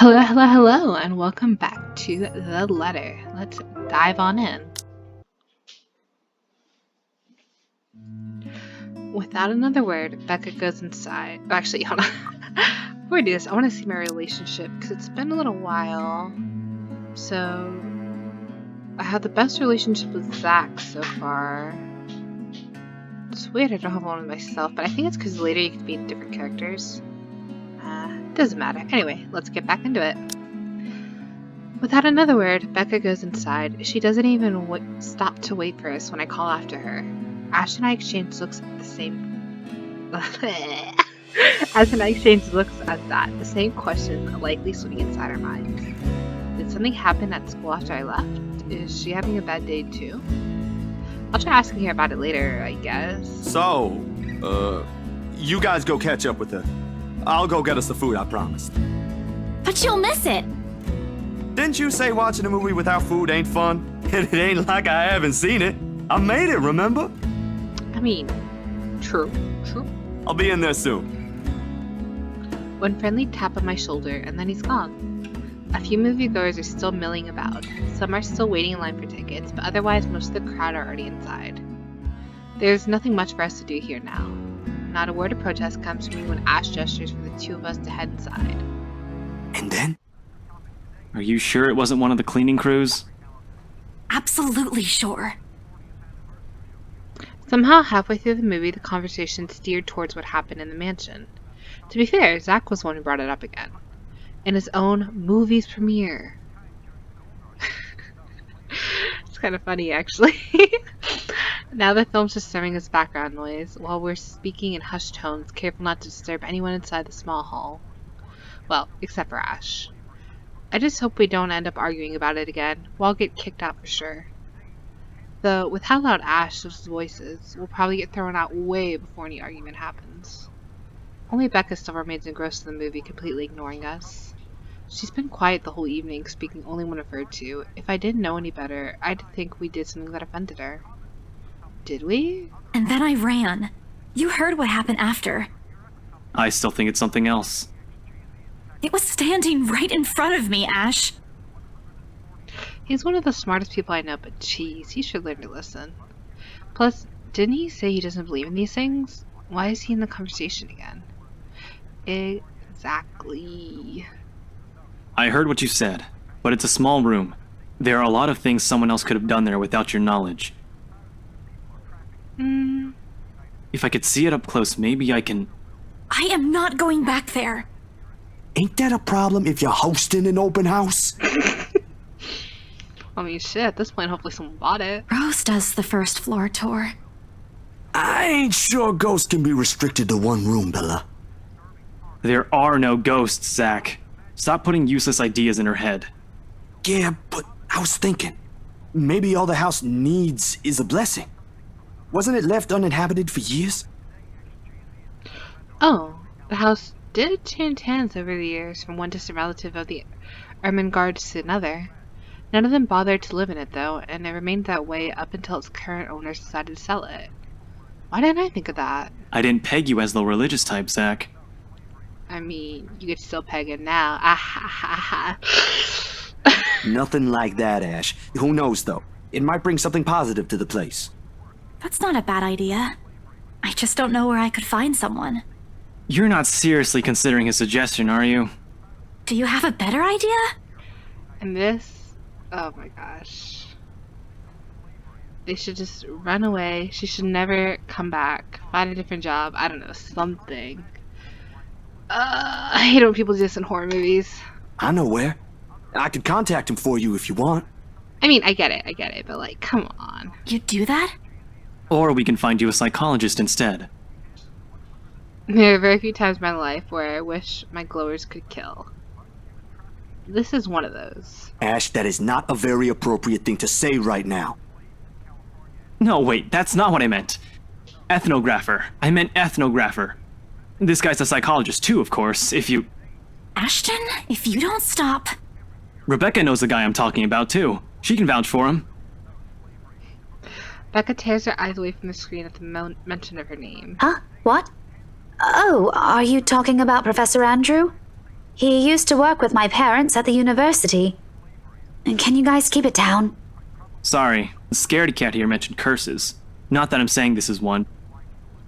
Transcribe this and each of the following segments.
Hello, hello, hello, and welcome back to The Letter. Let's dive on in. Without another word, Becca goes inside. Oh, actually, hold on. Before I do this, I want to see my relationship because it's been a little while. So, I have the best relationship with Zach so far. It's weird I don't have one with myself, but I think it's because later you can be different characters. Doesn't matter. Anyway, let's get back into it. Without another word, Becca goes inside. She doesn't even stop to wait for us when I call after her. Ash and I exchange looks at the same... Ash and I exchange looks at that. The same question likely swimming inside our minds. Did something happen at school after I left? Is she having a bad day too? I'll try asking her about it later, I guess. So, you guys go catch up with her. I'll go get us the food I promised. But you'll miss it. Didn't you say watching a movie without food ain't fun? And it ain't like I haven't seen it. I made it, remember? I mean, true. I'll be in there soon. One friendly tap on my shoulder, and then he's gone. A few moviegoers are still milling about. Some are still waiting in line for tickets, but otherwise most of the crowd are already inside. There's nothing much for us to do here now. Not a word of protest comes from me when Ash gestures for the two of us to head inside. And then? Are you sure it wasn't one of the cleaning crews? Absolutely sure. Somehow, halfway through the movie, the conversation steered towards what happened in the mansion. To be fair, Zach was the one who brought it up again. In his own movie's premiere. It's kind of funny, actually. Now the film's just serving as background noise, while we're speaking in hushed tones, careful not to disturb anyone inside the small hall. Well, except for Ash. I just hope we don't end up arguing about it again. We'll all get kicked out for sure. Though, with how loud Ash's voice is, we'll probably get thrown out way before any argument happens. Only Becca still remains engrossed in the movie, completely ignoring us. She's been quiet the whole evening, speaking only when referred to. If I didn't know any better, I'd think we did something that offended her. Did we? And then I ran. You heard what happened after. I still think it's something else. It was standing right in front of me, Ash. He's one of the smartest people I know, but geez, he should learn to listen. Plus, didn't he say he doesn't believe in these things? Why is he in the conversation again? Exactly. I heard what you said, but it's a small room. There are a lot of things someone else could have done there without your knowledge. If I could see it up close, maybe I can... I am not going back there. Ain't that a problem if you're hosting an open house? I mean, shit, at this point, hopefully someone bought it. Rose does the first floor tour. I ain't sure ghosts can be restricted to one room, Bella. There are no ghosts, Zach. Stop putting useless ideas in her head. Yeah, but I was thinking, maybe all the house needs is a blessing. Wasn't it left uninhabited for years? Oh, the house did change hands over the years from one distant relative of the Ermengardes to another. None of them bothered to live in it, though, and it remained that way up until its current owners decided to sell it. Why didn't I think of that? I didn't peg you as the religious type, Zach. I mean, you could still peg it now. Ah ha ha ha. Nothing like that, Ash. Who knows, though? It might bring something positive to the place. That's not a bad idea. I just don't know where I could find someone. You're not seriously considering his suggestion, are you? Do you have a better idea? And this, oh my gosh. They should just run away. She should never come back. Find a different job. I don't know, something. I hate it when people do this in horror movies. I know where. I could contact him for you if you want. I mean, I get it, but like, come on. You'd do that? Or we can find you a psychologist instead. There are very few times in my life where I wish my glowers could kill. This is one of those. Ash, that is not a very appropriate thing to say right now. No, wait, that's not what I meant. Ethnographer. I meant ethnographer. This guy's a psychologist too, of course, if you... Ashton, if you don't stop... Rebecca knows the guy I'm talking about too. She can vouch for him. Becca tears her eyes away from the screen at the mention of her name. Huh? What? Oh, are you talking about Professor Andrew? He used to work with my parents at the university. Can you guys keep it down? Sorry, the scaredy cat here mentioned curses. Not that I'm saying this is one,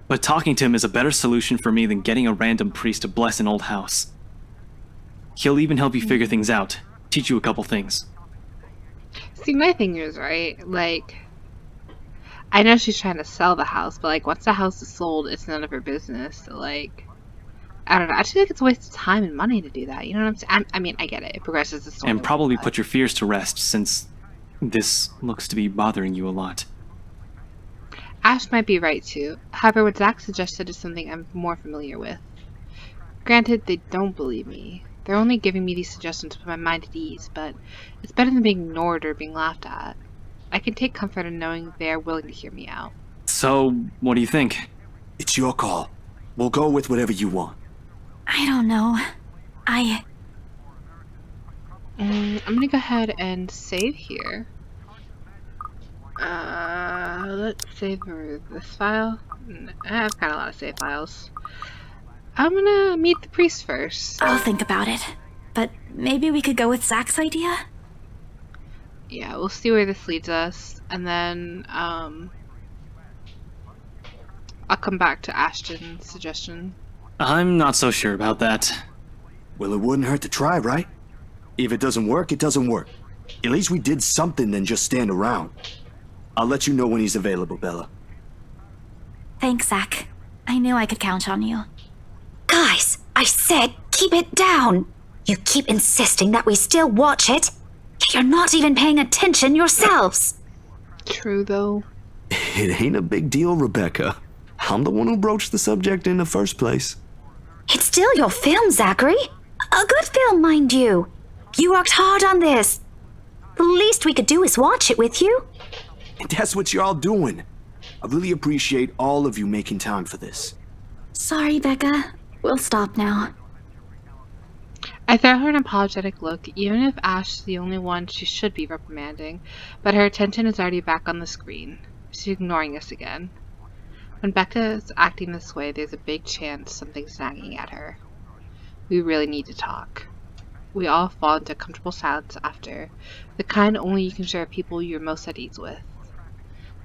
but talking to him is a better solution for me than getting a random priest to bless an old house. He'll even help you figure things out, teach you a couple things. See, my thing is, right, like, I know she's trying to sell the house, but, like, once the house is sold, it's none of her business, so, like, I don't know, I just feel like it's a waste of time and money to do that, you know what I'm saying? I mean, I get it, it progresses the story. And probably put your fears to rest, since this looks to be bothering you a lot. Ash might be right, too. However, what Zach suggested is something I'm more familiar with. Granted, they don't believe me. They're only giving me these suggestions to put my mind at ease, but it's better than being ignored or being laughed at. I can take comfort in knowing they are willing to hear me out. So, what do you think? It's your call. We'll go with whatever you want. I don't know. I'm gonna go ahead and save here. Let's save this file. I have kind of a lot of save files. I'm gonna meet the priest first. I'll think about it. But maybe we could go with Zach's idea? Yeah, we'll see where this leads us, and then I'll come back to Ashton's suggestion. I'm not so sure about that. Well, it wouldn't hurt to try, right? If it doesn't work, it doesn't work. At least we did something than just stand around. I'll let you know when he's available, Bella. Thanks, Zach. I knew I could count on you. Guys, I said keep it down. You keep insisting that we still watch it. You're not even paying attention yourselves. True, though. It ain't a big deal, Rebecca. I'm the one who broached the subject in the first place. It's still your film, Zachary. A good film, mind you. You worked hard on this. The least we could do is watch it with you. And that's what you're all doing. I really appreciate all of you making time for this. Sorry, Becca. We'll stop now. I throw her an apologetic look, even if Ash is the only one she should be reprimanding, but her attention is already back on the screen. She's ignoring us again. When Becca is acting this way, there's a big chance something's nagging at her. We really need to talk. We all fall into comfortable silence after, the kind only you can share with people you're most at ease with.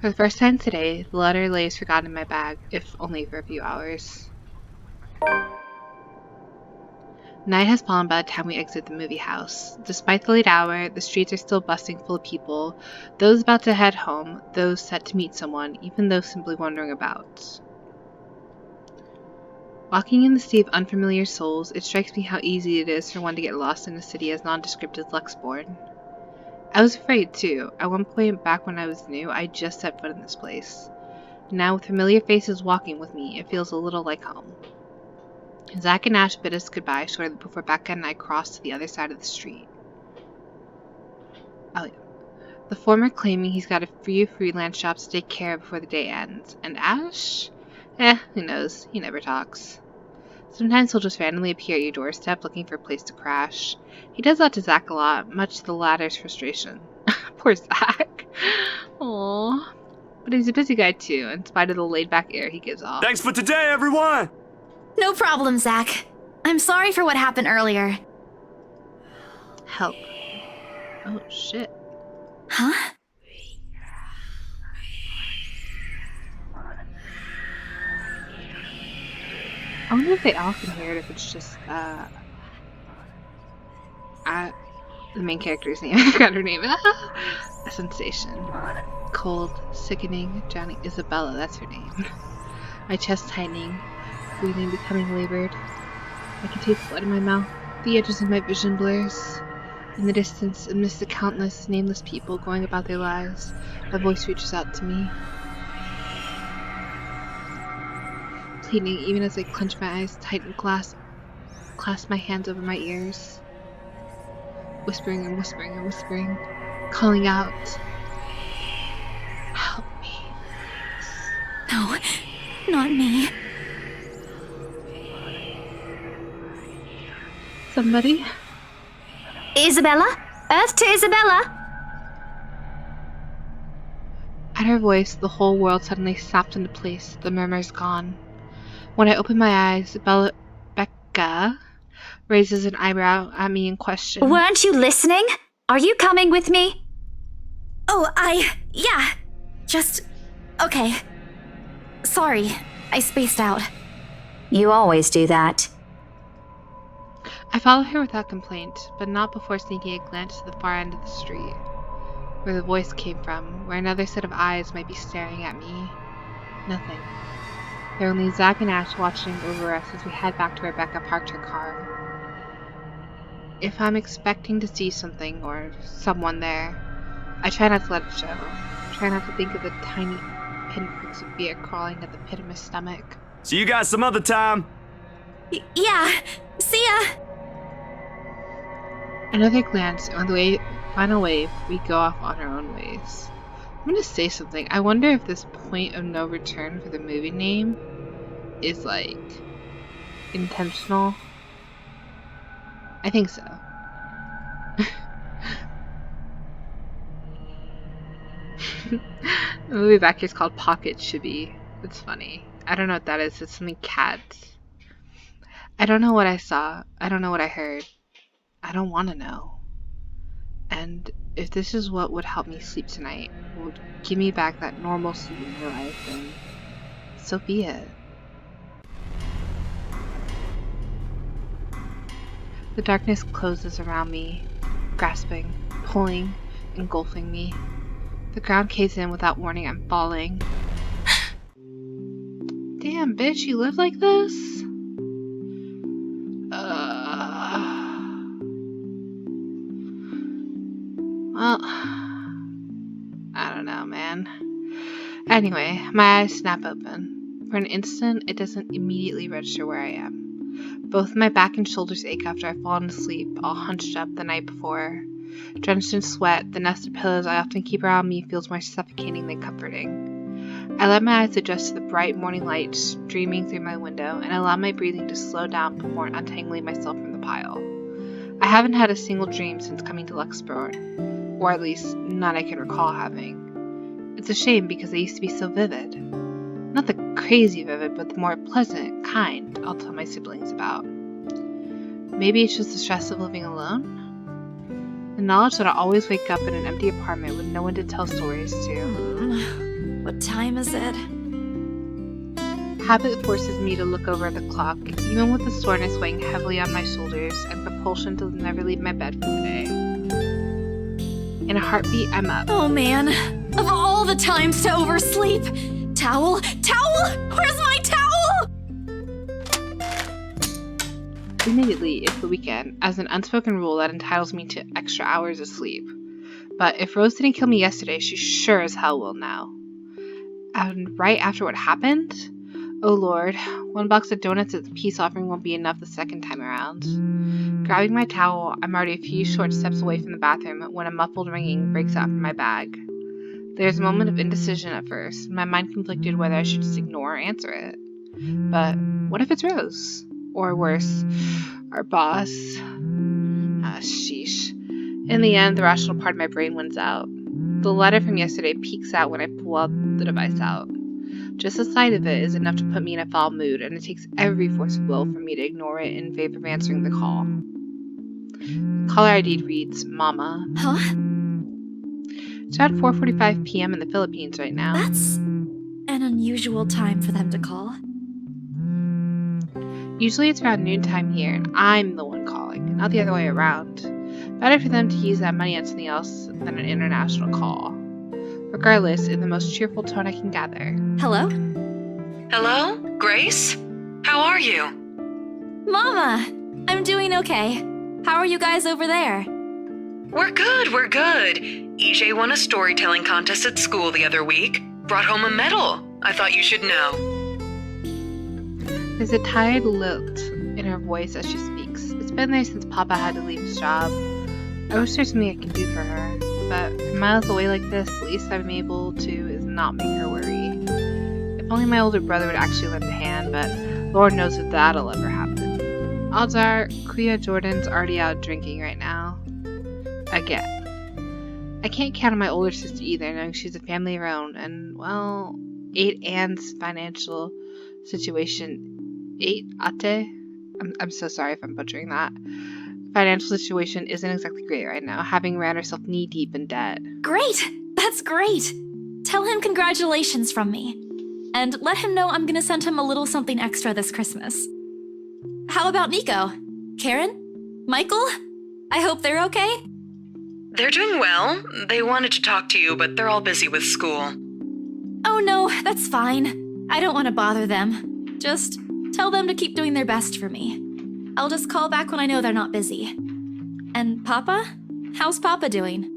For the first time today, the letter lays forgotten in my bag, if only for a few hours. Night has fallen by the time we exit the movie house. Despite the late hour, the streets are still bustling full of people, those about to head home, those set to meet someone, even those simply wandering about. Walking in the sea of unfamiliar souls, it strikes me how easy it is for one to get lost in a city as nondescript as Luxborn. I was afraid too. At one point back when I was new, I just set foot in this place. Now with familiar faces walking with me, it feels a little like home. Zach and Ash bid us goodbye shortly before Becca and I crossed to the other side of the street. Oh yeah. The former claiming he's got a few freelance shops to take care of before the day ends. And Ash? Who knows? He never talks. Sometimes he'll just randomly appear at your doorstep looking for a place to crash. He does that to Zach a lot, much to the latter's frustration. Poor Zach. Aww. But he's a busy guy too, in spite of the laid-back air he gives off. Thanks for today, everyone! No problem, Zach. I'm sorry for what happened earlier. Help. Oh, shit. Huh? I wonder if they all can hear it, if it's just, the main character's name. I forgot her name. A sensation. Cold, sickening, drowning. Isabella, that's her name. My chest tightening, breathing becoming labored. I can taste blood in my mouth. The edges of my vision blurs. In the distance, amidst the countless, nameless people going about their lives, a voice reaches out to me. Pleading even as I clench my eyes tight and clasp my hands over my ears. Whispering and whispering and whispering. Calling out. Help me. No, not me. Somebody? Isabella? Earth to Isabella? At her voice, the whole world suddenly snapped into place, the murmurs gone. When I opened my eyes, Becca, raises an eyebrow at me in question. Weren't you listening? Are you coming with me? Oh, yeah. Just, okay. Sorry, I spaced out. You always do that. I follow her without complaint, but not before sneaking a glance to the far end of the street, where the voice came from, where another set of eyes might be staring at me. Nothing. There are only Zach and Ash watching over us as we head back to where Becca parked her car. If I'm expecting to see something or someone there, I try not to let it show. Try not to think of the tiny pinpricks of fear crawling at the pit of my stomach. See you guys some other time. Yeah, see ya! Another glance on the final wave, we go off on our own ways. I'm gonna say something. I wonder if this point of no return for the movie name is, like, intentional. I think so. The movie back here is called Pocket Chibi. It's funny. I don't know what that is. It's something cats. I don't know what I saw. I don't know what I heard. I don't want to know. And if this is what would help me sleep tonight, would give me back that normalcy in my life, then so be it. The darkness closes around me, grasping, pulling, engulfing me. The ground caves in without warning. I'm falling. Damn, bitch, you live like this? Well, I don't know, man. Anyway, my eyes snap open. For an instant, it doesn't immediately register where I am. Both my back and shoulders ache after I've fallen asleep, all hunched up the night before. Drenched in sweat, the nest of pillows I often keep around me feels more suffocating than comforting. I let my eyes adjust to the bright morning light streaming through my window and allow my breathing to slow down before untangling myself from the pile. I haven't had a single dream since coming to Luxport, or at least none I can recall having. It's a shame because they used to be so vivid. Not the crazy vivid, but the more pleasant kind I'll tell my siblings about. Maybe it's just the stress of living alone? The knowledge that I'll always wake up in an empty apartment with no one to tell stories to. What time is it? Habit forces me to look over at the clock, even with the soreness weighing heavily on my shoulders and propulsion to never leave my bed for the day. In a heartbeat, I'm up. Oh man, of all the times to oversleep! Towel? Towel? Where's my towel? Admittedly, it's the weekend, as an unspoken rule that entitles me to extra hours of sleep. But if Rose didn't kill me yesterday, she sure as hell will now. And right after what happened? Oh lord, one box of donuts as a peace offering won't be enough the second time around. Grabbing my towel, I'm already a few short steps away from the bathroom when a muffled ringing breaks out from my bag. There's a moment of indecision at first, my mind conflicted whether I should just ignore or answer it. But what if it's Rose? Or worse, our boss? Sheesh. In the end, the rational part of my brain wins out. The letter from yesterday peeks out when I pull the device out. Just the sight of it is enough to put me in a foul mood, and it takes every force of will for me to ignore it in favor of answering the call. The caller ID reads Mama. Huh? It's about 4:45 p.m. in the Philippines right now. That's an unusual time for them to call. Usually it's around noontime here, and I'm the one calling, not the other way around. Better for them to use that money on something else than an international call. Regardless, in the most cheerful tone I can gather. Hello? Hello? Grace? How are you? Mama! I'm doing okay. How are you guys over there? We're good. EJ won a storytelling contest at school the other week. Brought home a medal. I thought you should know. There's a tired lilt in her voice as she speaks. It's been there since Papa had to leave his job. I wish there's something I can do for her, but from miles away like this, the least I'm able to is not make her worry. If only my older brother would actually lend a hand, but Lord knows if that'll ever happen. Odds are, Kuya Jordan's already out drinking right now. Again. I can't count on my older sister either, knowing she's a family of her own, and, well, 8 Ann's financial situation. 8 Ate? I'm so sorry if I'm butchering that. Financial situation isn't exactly great right now, having ran herself knee deep in debt. Great! That's great! Tell him congratulations from me. And let him know I'm gonna send him a little something extra this Christmas. How about Nico? Karen? Michael? I hope they're okay? They're doing well. They wanted to talk to you, but they're all busy with school. Oh no, that's fine. I don't want to bother them. Just tell them to keep doing their best for me. I'll just call back when I know they're not busy. And Papa? How's Papa doing?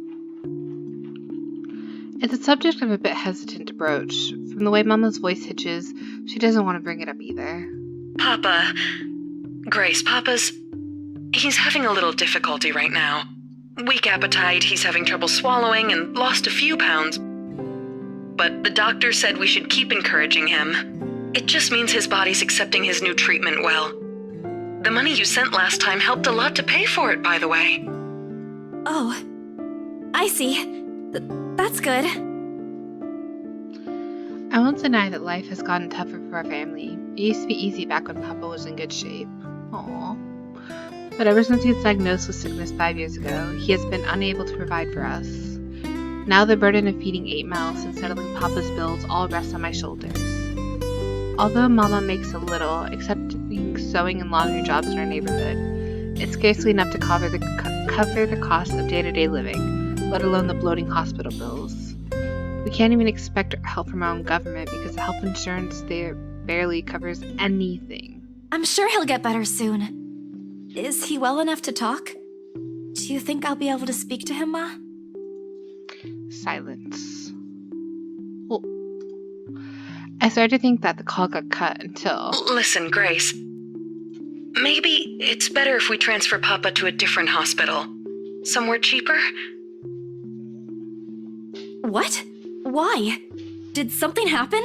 It's a subject I'm a bit hesitant to broach. From the way Mama's voice hitches, she doesn't want to bring it up either. Papa. Grace, he's having a little difficulty right now. Weak appetite, he's having trouble swallowing, and lost a few pounds. But the doctor said we should keep encouraging him. It just means his body's accepting his new treatment well. The money you sent last time helped a lot to pay for it, by the way. Oh, I see. That's good. I won't deny that life has gotten tougher for our family. It used to be easy back when Papa was in good shape. Aww. But ever since he was diagnosed with sickness 5 years ago, he has been unable to provide for us. Now the burden of feeding 8 mouths and settling Papa's bills all rests on my shoulders. Although Mama makes a little, except doing sewing and laundry jobs in our neighborhood, it's scarcely enough to cover the cost of day-to-day living, let alone the bloating hospital bills. We can't even expect help from our own government because health insurance there barely covers anything. I'm sure he'll get better soon. Is he well enough to talk? Do you think I'll be able to speak to him, Ma? Silence. Well, I started to think that the call got cut until... Listen, Grace. Maybe it's better if we transfer Papa to a different hospital. Somewhere cheaper? What? Why? Did something happen?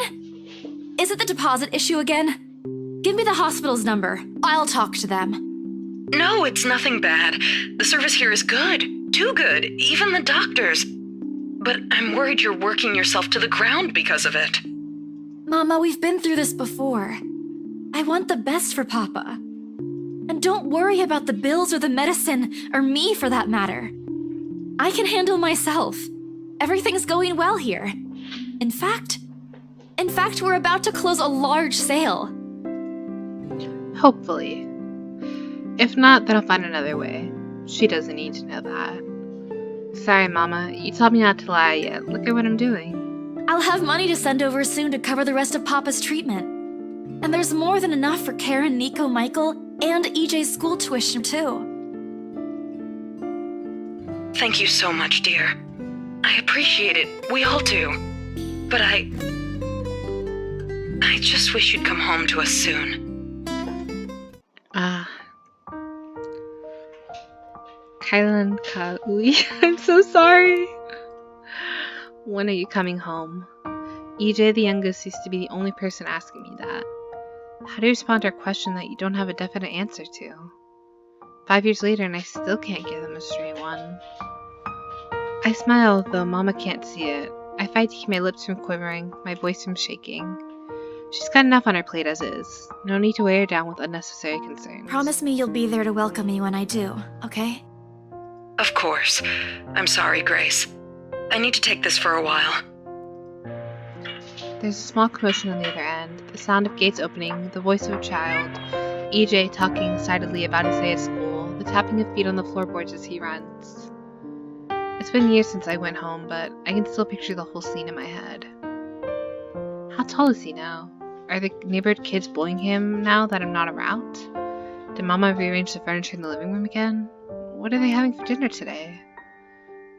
Is it the deposit issue again? Give me the hospital's number. I'll talk to them. No, it's nothing bad. The service here is good. Too good. Even the doctors. But I'm worried you're working yourself to the ground because of it. Mama, we've been through this before. I want the best for Papa. And don't worry about the bills or the medicine, or me for that matter. I can handle myself. Everything's going well here. In fact, we're about to close a large sale. Hopefully. If not, then I'll find another way. She doesn't need to know that. Sorry, Mama. You told me not to lie yet. Look at what I'm doing. I'll have money to send over soon to cover the rest of Papa's treatment. And there's more than enough for Karen, Nico, Michael, and EJ's school tuition, too. Thank you so much, dear. I appreciate it. We all do. But I just wish you'd come home to us soon. Kylan Kaui, I'm so sorry. When are you coming home? EJ, the youngest, used to be the only person asking me that. How do you respond to a question that you don't have a definite answer to? 5 years later and I still can't give them a straight one. I smile, though Mama can't see it. I fight to keep my lips from quivering, my voice from shaking. She's got enough on her plate as is. No need to weigh her down with unnecessary concerns. Promise me you'll be there to welcome me when I do, okay? Of course. I'm sorry, Grace. I need to take this for a while. There's a small commotion on the other end, the sound of gates opening, the voice of a child, EJ talking excitedly about his day at school, the tapping of feet on the floorboards as he runs. It's been years since I went home, but I can still picture the whole scene in my head. How tall is he now? Are the neighborhood kids bullying him now that I'm not around? Did Mama rearrange the furniture in the living room again? What are they having for dinner today?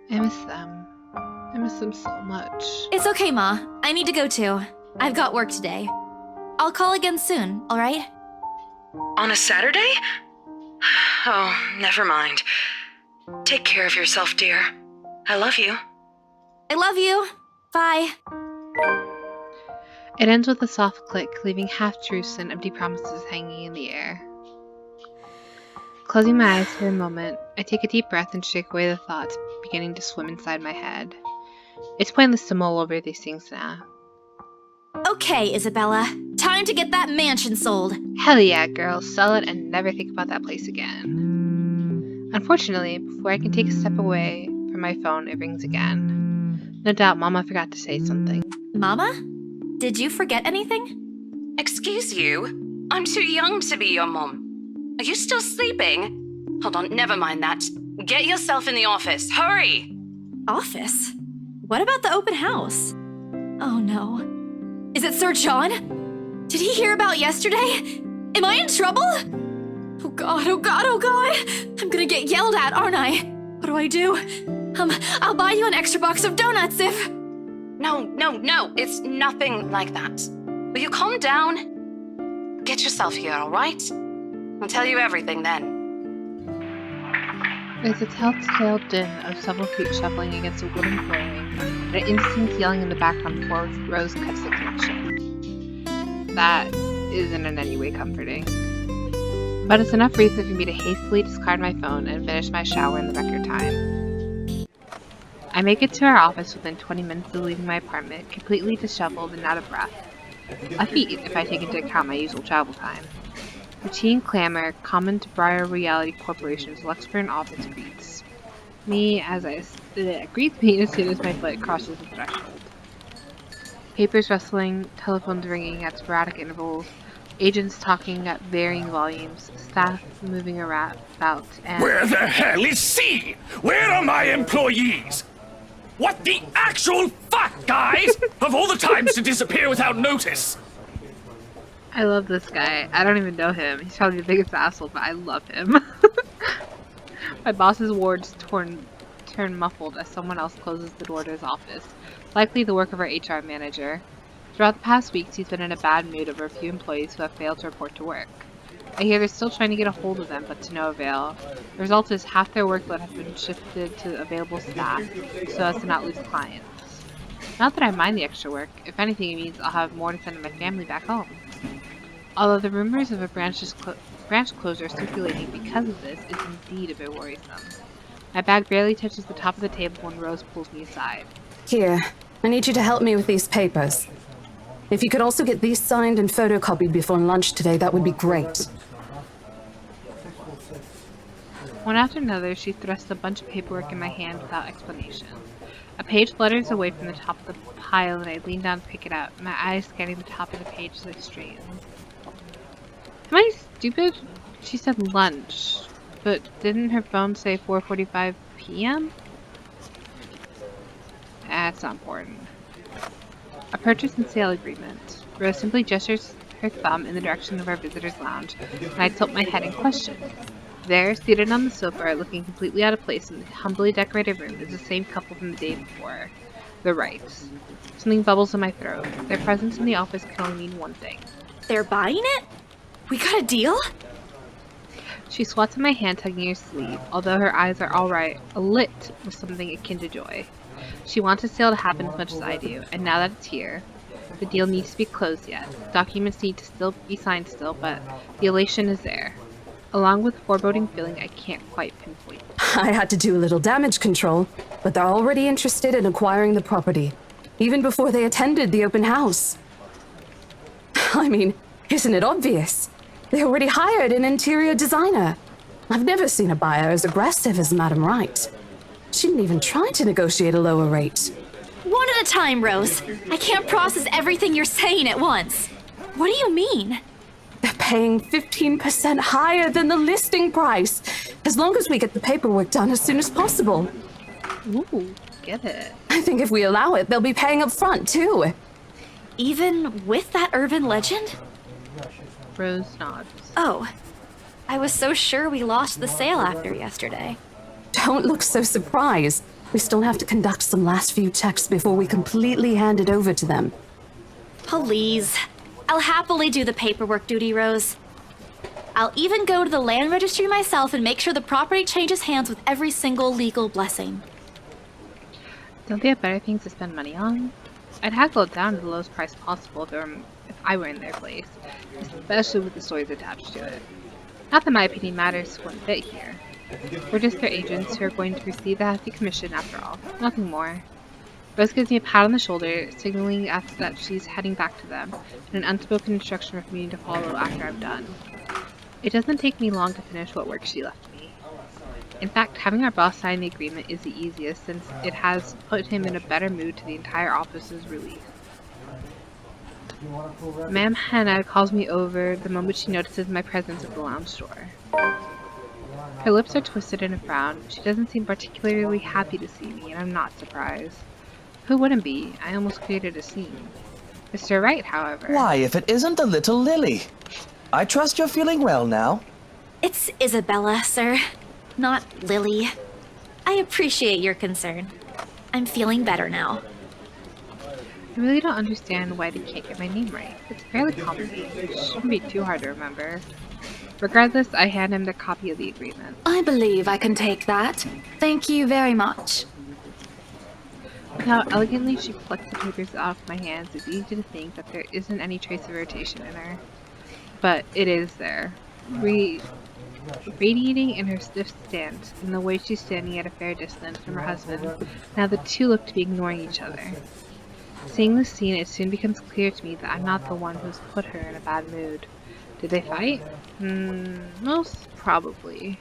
I miss them. I miss them so much. It's okay, Ma. I need to go too. I've got work today. I'll call again soon, alright? On a Saturday? Oh, never mind. Take care of yourself, dear. I love you. I love you. Bye. It ends with a soft click, leaving half-truths and empty promises hanging in the air. Closing my eyes for a moment, I take a deep breath and shake away the thoughts beginning to swim inside my head. It's pointless to mull over these things now. Okay, Isabella. Time to get that mansion sold. Hell yeah, girl. Sell it and never think about that place again. Unfortunately, before I can take a step away from my phone, it rings again. No doubt Mama forgot to say something. Mama? Did you forget anything? Excuse you? I'm too young to be your mom. Are you still sleeping? Hold on, never mind that. Get yourself in the office. Hurry! Office? What about the open house? Oh no. Is it Sir John? Did he hear about yesterday? Am I in trouble? Oh god, oh god, oh god! I'm gonna get yelled at, aren't I? What do I do? I'll buy you an extra box of donuts if... No, it's nothing like that. Will you calm down? Get yourself here, alright? I'll tell you everything then. There's a telltale din of several feet shuffling against a wooden flooring, and an instinct yelling in the background before Rose cuts the connection. That isn't in any way comforting. But it's enough reason for me to hastily discard my phone and finish my shower in the record time. I make it to our office within 20 minutes of leaving my apartment, completely disheveled and out of breath. A feat if I take into account my usual travel time. Routine clamor, common to Briar Reality Corporation's Luxburn office greets me as as soon as my foot crosses the threshold. Papers rustling, telephones ringing at sporadic intervals, agents talking at varying volumes, staff moving about, and... Where the hell is C? Where are my employees? What the actual fuck, guys? Of all the times to disappear without notice! I love this guy. I don't even know him. He's probably the biggest asshole, but I love him. My boss's words turn muffled as someone else closes the door to his office, likely the work of our HR manager. Throughout the past weeks, he's been in a bad mood over a few employees who have failed to report to work. I hear they're still trying to get a hold of them, but to no avail. The result is half their workload has been shifted to available staff, so as to not lose clients. Not that I mind the extra work. If anything, it means I'll have more to send to my family back home. Although the rumors of a branch closure circulating because of this is indeed a bit worrisome. My bag barely touches the top of the table when Rose pulls me aside. Here, I need you to help me with these papers. If you could also get these signed and photocopied before lunch today, that would be great. One after another, she thrusts a bunch of paperwork in my hand without explanation. A page flutters away from the top of the pile and I lean down to pick it up, my eyes scanning the top of the page as I straighten. Am I stupid? She said lunch, but didn't her phone say 4:45 p.m.? That's not important. A purchase and sale agreement. Rose simply gestures her thumb in the direction of our visitor's lounge, and I tilt my head in question. There, seated on the sofa, looking completely out of place in the humbly decorated room, is the same couple from the day before. The Wrights. Something bubbles in my throat. Their presence in the office can only mean one thing. They're buying it? We got a deal? She swats at my hand, tugging her sleeve, although her eyes are alright, alit with something akin to joy. She wants the sale to happen as much as I do, and now that it's here, the deal needs to be closed yet. Documents need to still be signed still, but the elation is there. Along with a foreboding feeling I can't quite pinpoint. I had to do a little damage control, but they're already interested in acquiring the property, even before they attended the open house. I mean, isn't it obvious? They already hired an interior designer. I've never seen a buyer as aggressive as Madame Wright. She didn't even try to negotiate a lower rate. One at a time, Rose. I can't process everything you're saying at once. What do you mean? They're paying 15% higher than the listing price, as long as we get the paperwork done as soon as possible. Ooh, get it. I think if we allow it, they'll be paying up front, too. Even with that urban legend? Rose nods. Oh, I was so sure we lost the sale after yesterday. Don't look so surprised. We still have to conduct some last few checks before we completely hand it over to them. Please. I'll happily do the paperwork duty, Rose. I'll even go to the land registry myself and make sure the property changes hands with every single legal blessing. Don't they have better things to spend money on? I'd haggle it down to the lowest price possible if I were in their place, especially with the stories attached to it. Not that my opinion matters one bit here. We're just their agents who are going to receive the hefty commission after all, nothing more. Rose gives me a pat on the shoulder, signaling that she's heading back to them, and an unspoken instruction for me to follow after I'm done. It doesn't take me long to finish what work she left me. In fact, having our boss sign the agreement is the easiest, since it has put him in a better mood to the entire office's relief. Ma'am Hannah calls me over the moment she notices my presence at the lounge door. Her lips are twisted in a frown. She doesn't seem particularly happy to see me, and I'm not surprised. Who wouldn't be? I almost created a scene. Mr. Wright, however... Why, if it isn't the little Lily? I trust you're feeling well now. It's Isabella, sir. Not Lily. I appreciate your concern. I'm feeling better now. I really don't understand why they can't get my name right. It's fairly complicated. It shouldn't be too hard to remember. Regardless, I hand him the copy of the agreement. I believe I can take that. Thank you very much. With how elegantly she flicks the papers off my hands, it's easy to think that there isn't any trace of irritation in her. But it is there. Radiating in her stiff stance, and the way she's standing at a fair distance from her husband, now the two look to be ignoring each other. Seeing this scene, it soon becomes clear to me that I'm not the one who's put her in a bad mood. Did they fight? Most probably.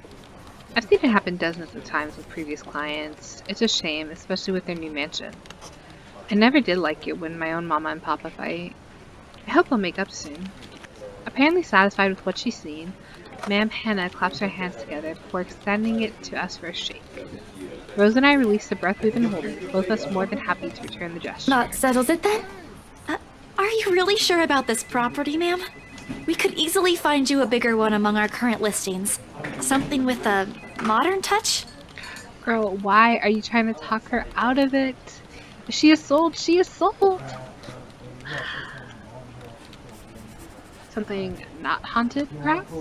I've seen it happen dozens of times with previous clients. It's a shame, especially with their new mansion. I never did like it when my own mama and papa fight. I hope they'll make up soon. Apparently satisfied with what she's seen, Ma'am Hannah claps her hands together before extending it to us for a shake. Rose and I release the breath we've been holding, both of us more than happy to return the gesture. That settles it then? Are you really sure about this property, ma'am? We could easily find you a bigger one among our current listings. Something with a modern touch? Girl, why are you trying to talk her out of it? If she is sold, she is sold! Something not haunted, perhaps?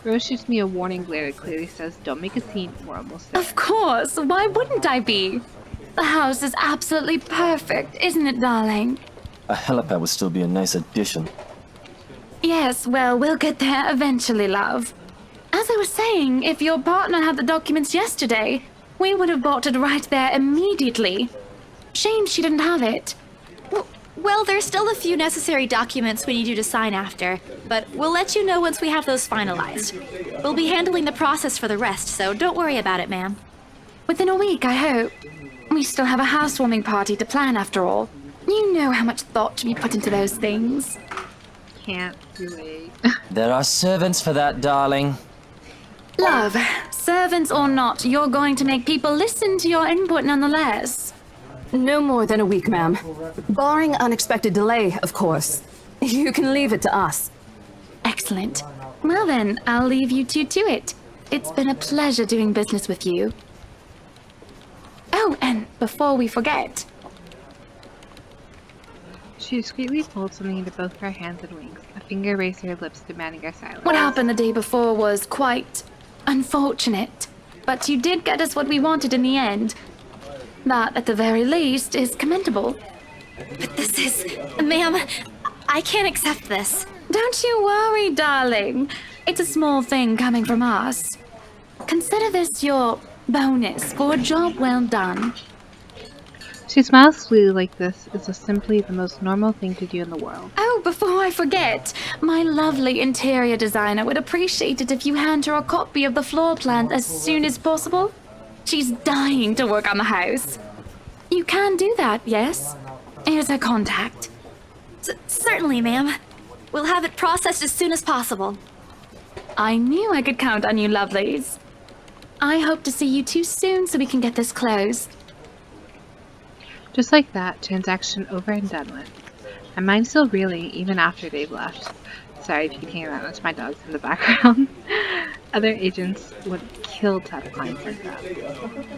Rose shoots me a warning glare that clearly says, don't make a scene, we're almost there. Of course, why wouldn't I be? The house is absolutely perfect, isn't it, darling? A helipad would still be a nice addition. Yes, well, we'll get there eventually, love. As I was saying, if your partner had the documents yesterday, we would have bought it right there immediately. Shame she didn't have it. Well, there's still a few necessary documents we need you to sign after, but we'll let you know once we have those finalized. We'll be handling the process for the rest, so don't worry about it, ma'am. Within a week, I hope. We still have a housewarming party to plan after all. You know how much thought should be put into those things. Can't relate. There are servants for that, darling. Love, servants or not, you're going to make people listen to your input nonetheless. No more than a week, ma'am. Barring unexpected delay, of course. You can leave it to us. Excellent. Well then, I'll leave you two to it. It's been a pleasure doing business with you. Oh, and before we forget... She discreetly folds something into both her hands and winks. A finger raised to her lips, demanding our silence. What happened the day before was quite... unfortunate. But you did get us what we wanted in the end. That, at the very least, is commendable. But this is... Ma'am, I can't accept this. Don't you worry, darling. It's a small thing coming from us. Consider this your bonus for a job well done. She smiles sweetly like this is simply the most normal thing to do in the world. Oh, before I forget, my lovely interior designer would appreciate it if you hand her a copy of the floor plan as soon as possible. She's dying to work on the house. You can do that, yes? Here's her contact. Certainly, ma'am. We'll have it processed as soon as possible. I knew I could count on you, lovelies. I hope to see you two soon so we can get this closed. Just like that, transaction over and done with. My mind's still reeling even after they've left. Sorry if you can hear that, that's my dogs in the background. Other agents would kill to have clients like that.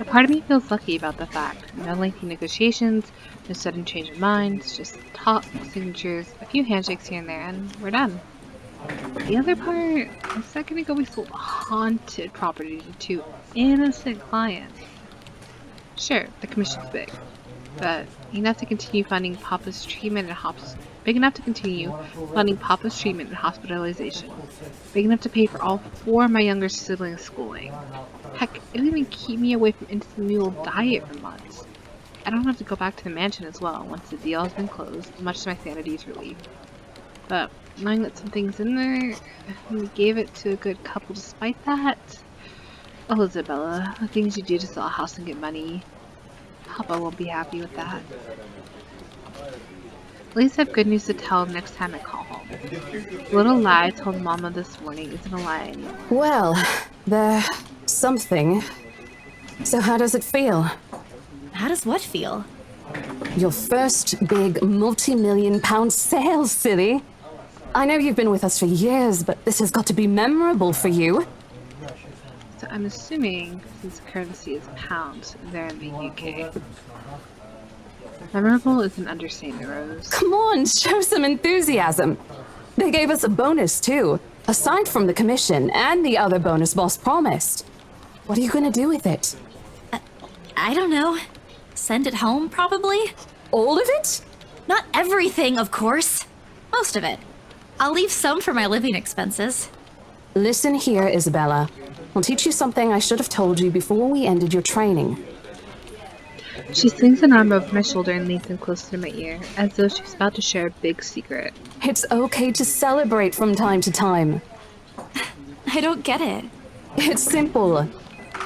A part of me feels lucky about the fact. No lengthy negotiations, no sudden change of minds, just talk, signatures, a few handshakes here and there, and we're done. The other part, a second ago we sold a haunted property to two innocent clients. Sure, the commission's big, but enough to continue funding Papa's treatment and big enough to continue funding Papa's treatment and hospitalization. Big enough to pay for all 4 of my younger siblings' schooling. Heck, it'll even keep me away from instant mule diet for months. I don't have to go back to the mansion as well once the deal has been closed, much to my sanity's relief. But knowing that something's in there, and we gave it to a good couple despite that. Oh, Isabella, the things you do to sell a house and get money. Papa won't be happy with that. At least I have good news to tell him next time I call home. The little lie I told Mama this morning isn't a lie anymore. Well, there's something. So how does it feel? How does what feel? Your first big multi-million-pound sale, silly. I know you've been with us for years, but this has got to be memorable for you. So I'm assuming, since currency is pounds, they're in the UK. Memorable is an understatement, Rose. Come on, show some enthusiasm. They gave us a bonus, too. Aside from the commission and the other bonus boss promised. What are you gonna do with it? I don't know. Send it home, probably? All of it? Not everything, of course. Most of it. I'll leave some for my living expenses. Listen here, Isabella. I'll teach you something I should have told you before we ended your training. She slings an arm over my shoulder and leans in close to my ear, as though she's about to share a big secret. It's okay to celebrate from time to time. I don't get it. It's simple.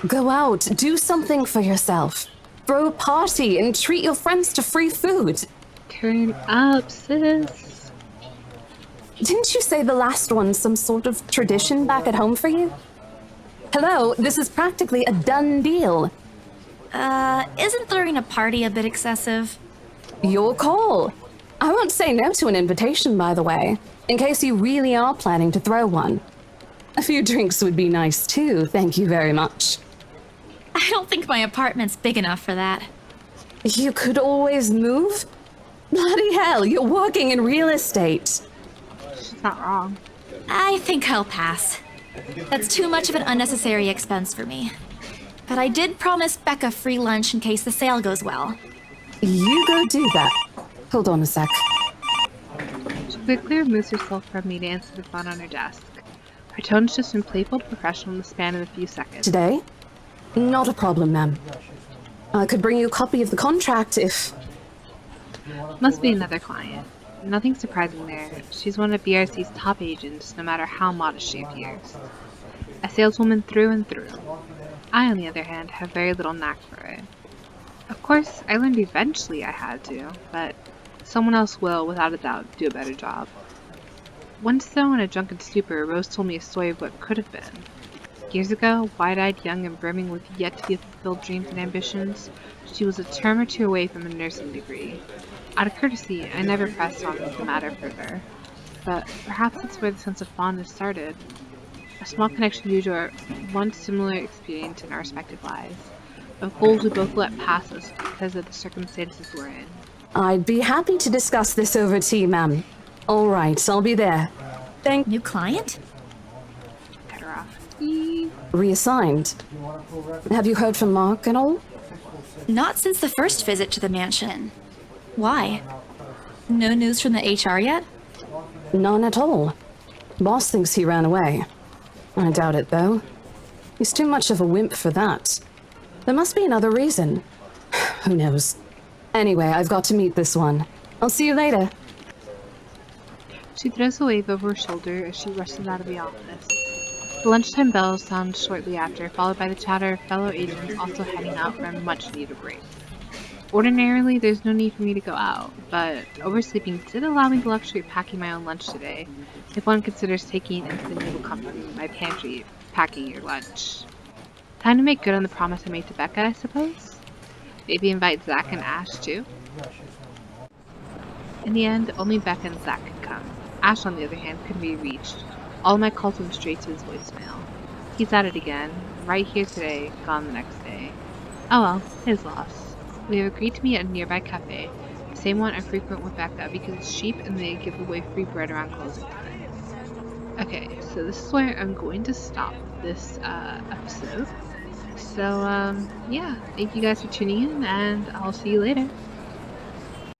Go out, do something for yourself. Throw a party and treat your friends to free food. Turn up, sis. Didn't you say the last one's some sort of tradition back at home for you? Hello, this is practically a done deal. Isn't throwing a party a bit excessive? Your call. I won't say no to an invitation, by the way, in case you really are planning to throw one. A few drinks would be nice too, thank you very much. I don't think my apartment's big enough for that. You could always move? Bloody hell, you're working in real estate. She's not wrong. I think I'll pass. That's too much of an unnecessary expense for me. But I did promise Becca free lunch in case the sale goes well. You go do that. Hold on a sec. She quickly removes herself from me to answer the phone on her desk. Her tone's just been playful professional in the span of a few seconds. Today? Not a problem, ma'am. I could bring you a copy of the contract if... Must be another client. Nothing surprising there. She's one of BRC's top agents, no matter how modest she appears. A saleswoman through and through. I, on the other hand, have very little knack for it. Of course, I learned eventually I had to, but someone else will, without a doubt, do a better job. Once though, in a drunken stupor, Rose told me a story of what could have been. Years ago, wide-eyed, young, and brimming with yet-to-be-fulfilled dreams and ambitions, she was a term or two away from a nursing degree. Out of courtesy, I never pressed on the matter further, but perhaps that's where the sense of fondness started. A small connection due to our once similar experience in our respective lives, of goals we both let pass us because of the circumstances we're in. I'd be happy to discuss this over tea, ma'am. All right, I'll be there. New client? Cut her off. Reassigned. Have you heard from Mark at all? Not since the first visit to the mansion. Why? No news from the HR yet? None at all. Boss thinks he ran away. I doubt it, though. He's too much of a wimp for that. There must be another reason. Who knows? Anyway, I've got to meet this one. I'll see you later. She throws a wave over her shoulder as she rushes out of the office. The lunchtime bell sounds shortly after, followed by the chatter of fellow agents also heading out for a much-needed break. Ordinarily, there's no need for me to go out, but oversleeping did allow me the luxury of packing my own lunch today, if one considers taking infinitable comfort in my pantry packing your lunch. Time to make good on the promise I made to Becca, I suppose? Maybe invite Zach and Ash, too? In the end, only Becca and Zach could come. Ash, on the other hand, couldn't be reached. All my calls went straight to his voicemail. He's at it again, right here today, gone the next day. Oh well, his loss. We have agreed to meet at a nearby cafe, the same one I frequent with Becca because it's cheap and they give away free bread around closing time. Okay, so this is where I'm going to stop this episode. So, yeah, thank you guys for tuning in, and I'll see you later.